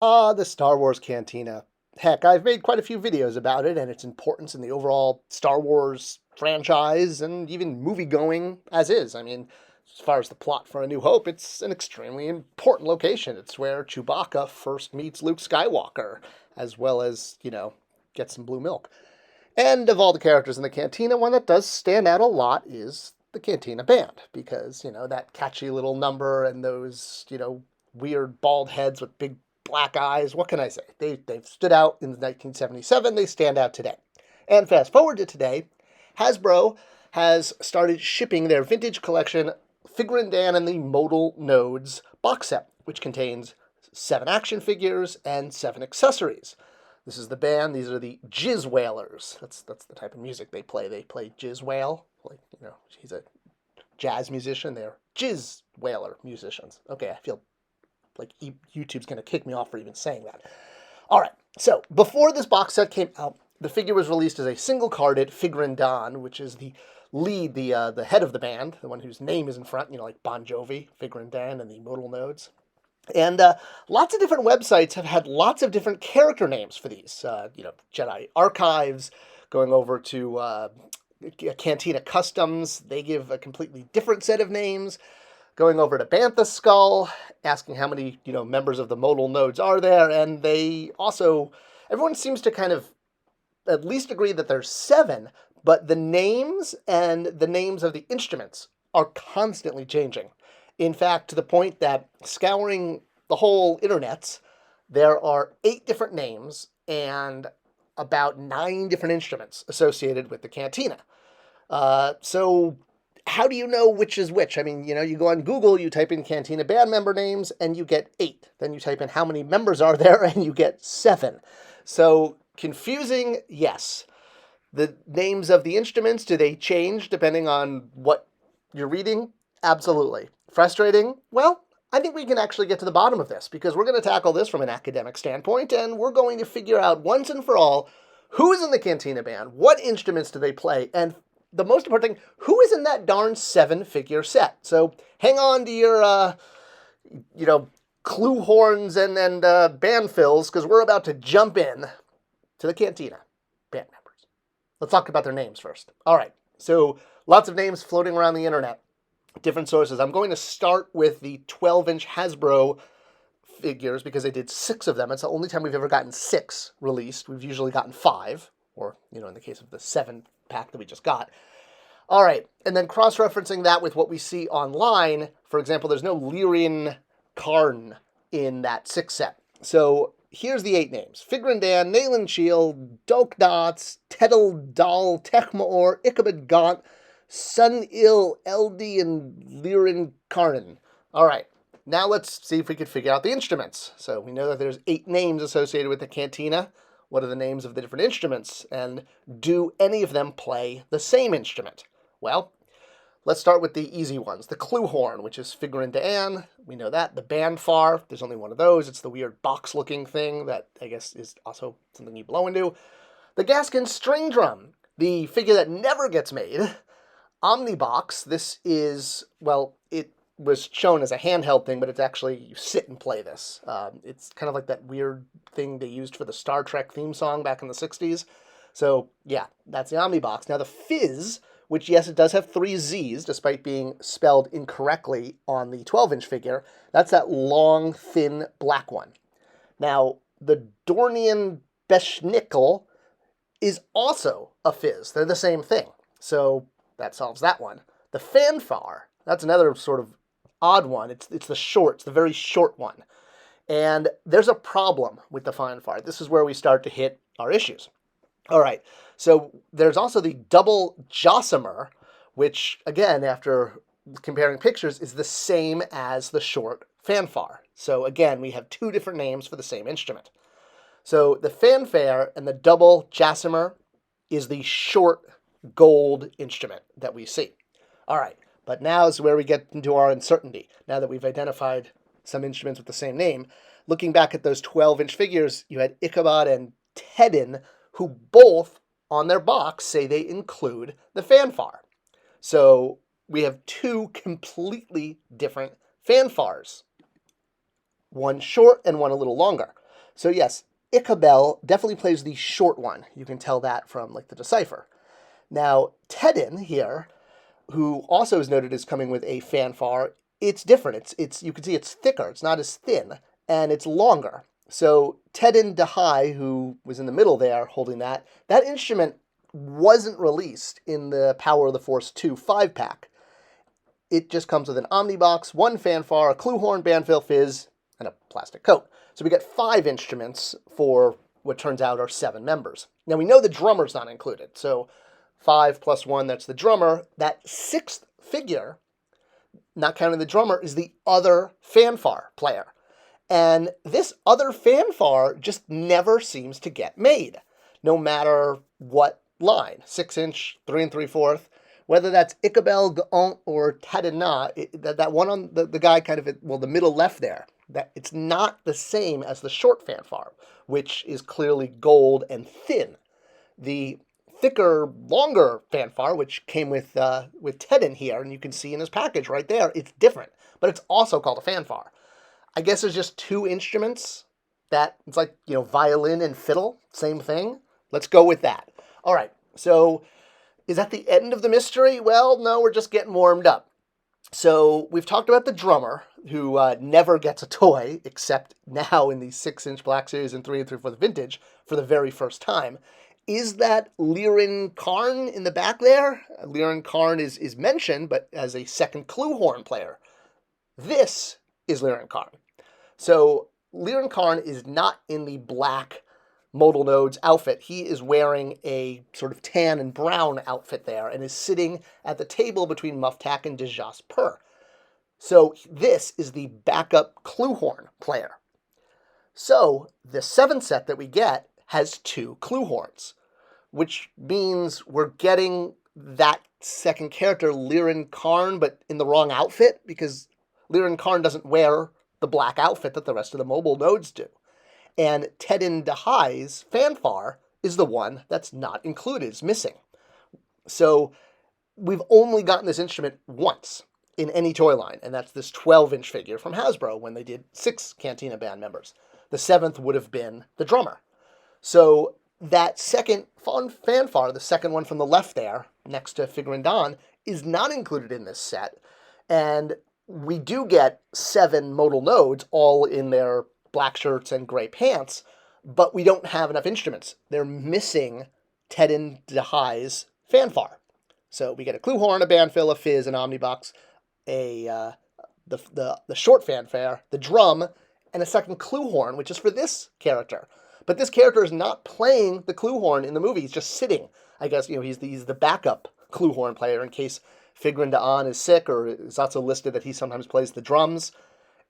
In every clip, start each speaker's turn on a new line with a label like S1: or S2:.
S1: The Star Wars Cantina. Heck, I've made quite a few videos about it and its importance in the overall Star Wars franchise and even movie going as is. I mean, as far as the plot for A New Hope, it's an extremely important location. It's where Chewbacca first meets Luke Skywalker, as well as, get some blue milk. And of all the characters in the Cantina, one that does stand out a lot is the Cantina Band, because, that catchy little number and those, weird bald heads with big black eyes. What can I say? They've stood out in 1977. They stand out today. And fast forward to today, Hasbro has started shipping their vintage collection Figurin' Dan and the Modal Nodes box set, which contains 7 action figures and 7 accessories. This is the band. These are the Jizz Wailers. That's the type of music they play. They play Jizz Whale. Like, he's a jazz musician. They're Jizz Wailer musicians. Okay, I feel like YouTube's going to kick me off for even saying that. All right, so before this box set came out, the figure was released as a single-carded Figurin' Dan, which is the lead, the head of the band, the one whose name is in front, like Bon Jovi, Figurin' Dan, and the Modal Nodes. And lots of different websites have had lots of different character names for these. Jedi Archives, going over to Cantina Customs, they give a completely different set of names. Going over to Bantha Skull, asking how many, members of the modal nodes are there, and they also, everyone seems to kind of at least agree that there's 7, but the names and the names of the instruments are constantly changing. In fact, to the point that scouring the whole internets, there are 8 different names and about 9 different instruments associated with the Cantina. So how do you know which is which? I mean, you go on Google, you type in Cantina Band member names, and you get 8. Then you type in how many members are there, and you get 7. So confusing, yes. The names of the instruments, do they change depending on what you're reading? Absolutely. Frustrating? Well, I think we can actually get to the bottom of this, because we're going to tackle this from an academic standpoint, and we're going to figure out once and for all who's in the Cantina Band, what instruments do they play, and the most important thing, who is in that darn 7-figure set? So hang on to your, clue horns and band fills, because we're about to jump in to the Cantina Band members. Let's talk about their names first. All right, so lots of names floating around the internet, different sources. I'm going to start with the 12-inch Hasbro figures, because they did 6 of them. It's the only time we've ever gotten 6 released. We've usually gotten 5, or, in the case of the 7-pack that we just got. All right, and then cross-referencing that with what we see online, for example, there's no Lyrian Karn in that 6 set. So here's the 8 names. Figurin' Dan, Nayland Shield, Dolk Dots, Teddle Dal, Techmaor, Ichabod Gaunt, Sun Il, LD, and Lyrian Karn. All right, now let's see if we could figure out the instruments. So we know that there's 8 names associated with the Cantina. What are the names of the different instruments? And do any of them play the same instrument? Well, let's start with the easy ones. The clue horn, which is Figurin' Dan. We know that. The bandfar, there's only one of those. It's the weird box-looking thing that I guess is also something you blow into. The Gaskin string drum, the figure that never gets made. Omnibox, this is, well, it was shown as a handheld thing, but it's actually, you sit and play this. It's kind of like that weird thing they used for the Star Trek theme song back in the 60s. So, yeah, that's the Omnibox. Now, the Fizz, which, yes, it does have 3 Z's, despite being spelled incorrectly on the 12-inch figure. That's that long, thin, black one. Now, the Dornian Beshnickel is also a Fizz. They're the same thing. So that solves that one. The Fanfare, that's another sort of odd one. It's the very short one. And there's a problem with the Fanfare. This is where we start to hit our issues. All right, so there's also the double Jossamer, which, again, after comparing pictures, is the same as the short Fanfare. So, again, we have 2 different names for the same instrument. So the Fanfare and the double Jossamer is the short gold instrument that we see. All right, but now is where we get into our uncertainty. Now that we've identified some instruments with the same name, looking back at those 12-inch figures, you had Ichabod and Teddin, who both, on their box, say they include the Fanfare. So we have 2 completely different Fanfares. One short and one a little longer. So yes, Ichabel definitely plays the short one. You can tell that from like the decipher. Now, Tedin here, who also is noted as coming with a fanfare, it's different. It's you can see it's thicker. It's not as thin, and it's longer. So Tedin Dahai, who was in the middle there holding that instrument wasn't released in the Power of the Force 2 5-pack. It just comes with an Omnibox, one fanfare, a clue horn, bandfill, fizz, and a plastic coat. So we get 5 instruments for what turns out are 7 members. Now we know the drummer's not included, so 5 plus 1, that's the drummer. That 6th figure, not counting the drummer, is the other fanfare player. And this other fanfare just never seems to get made, no matter what line, 6-inch, 3 3/4, whether that's Ichabel, Gaunt, or Tadina, that one on the guy kind of, well, the middle left there, that it's not the same as the short fanfare, which is clearly gold and thin. The thicker, longer fanfare, which came with Tedin here, and you can see in his package right there, it's different, but it's also called a fanfare. I guess there's just 2 instruments that, it's like, violin and fiddle, same thing. Let's go with that. All right, so is that the end of the mystery? Well, no, we're just getting warmed up. So we've talked about the drummer, who never gets a toy, except now in the 6-inch Black Series and 3 3/4 vintage for the very first time. Is that Liren Karn in the back there? Liren Karn is mentioned, but as a second clue horn player. This is Liren Karn. So Liren Karn is not in the black modal nodes outfit. He is wearing a sort of tan and brown outfit there and is sitting at the table between Muftak and Dejas Pur. So this is the backup clue horn player. So the 7 set that we get has 2 clue horns, which means we're getting that second character, Liren Karn, but in the wrong outfit, because Liren Karn doesn't wear the black outfit that the rest of the mobile nodes do. And Tedin Dahai's fanfare is the one that's not included, is missing. So we've only gotten this instrument once in any toy line, and that's this 12-inch figure from Hasbro when they did 6 Cantina Band members. The 7th would have been the drummer. So that second fanfare, the second one from the left there, next to Figrin D'an, is not included in this set. And we do get 7 modal nodes, all in their black shirts and gray pants, but we don't have enough instruments. They're missing Tedin Dahai's fanfare. So we get a clue horn, a bandfill, a fizz, an omnibox, the short fanfare, the drum, and a second clue horn, which is for this character. But this character is not playing the clue horn in the movie. He's just sitting. I guess, he's the backup clue horn player in case Figrin D'an is sick, or it's also listed that he sometimes plays the drums.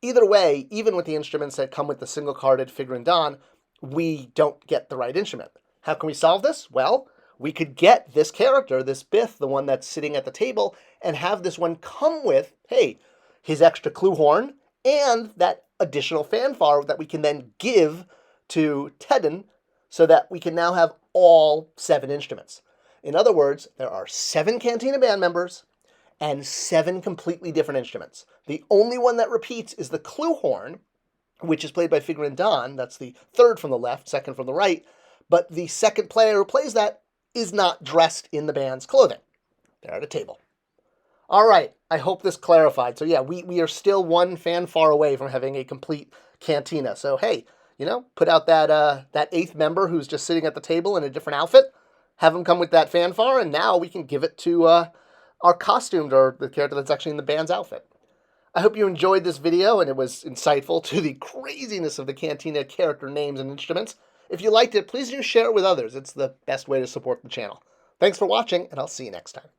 S1: Either way, even with the instruments that come with the single-carded Figrin D'an, we don't get the right instrument. How can we solve this? Well, we could get this character, this Bith, the one that's sitting at the table, and have this one come with, hey, his extra clue horn and that additional fanfare that we can then give to Tedin so that we can now have all 7 instruments. In other words, there are 7 Cantina Band members and 7 completely different instruments. The only one that repeats is the clue horn, which is played by Figrin D'an. That's the 3rd from the left, 2nd from the right. But the second player who plays that is not dressed in the band's clothing. They're at a table. All right, I hope this clarified. So yeah, we are still one fanfare away from having a complete Cantina. So hey, put out that 8th member who's just sitting at the table in a different outfit, have him come with that fanfare, and now we can give it to our costumed, or the character that's actually in the band's outfit. I hope you enjoyed this video and it was insightful to the craziness of the Cantina character names and instruments. If you liked it, please do share it with others. It's the best way to support the channel. Thanks for watching, and I'll see you next time.